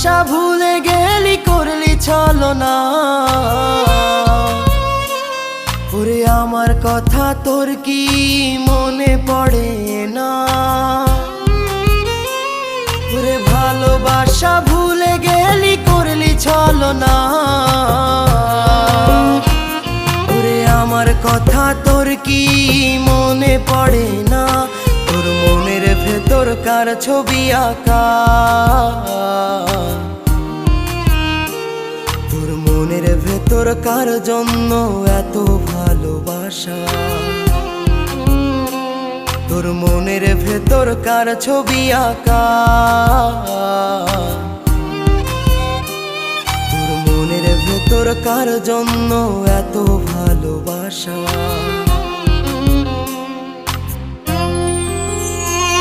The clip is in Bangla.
ভালোবাসা ভুলে গেলি করলি ছলনা। ওরে আমার কথা তোর কি মনে পড়ে না? ওরে ভালোবাসা ভুলে গেলি করলি ছলনা। ওরে আমার কথা তোর কি মনে পড়ে না? তোর মনের ভেতর কার ছবি আঁকা? তোর মনের ভেতর কার জন্য এত ভালোবাসা? তোর মনের ভেতর কার ছবি আঁকা? তোর মনের ভেতর কার জন্য এত ভালোবাসা?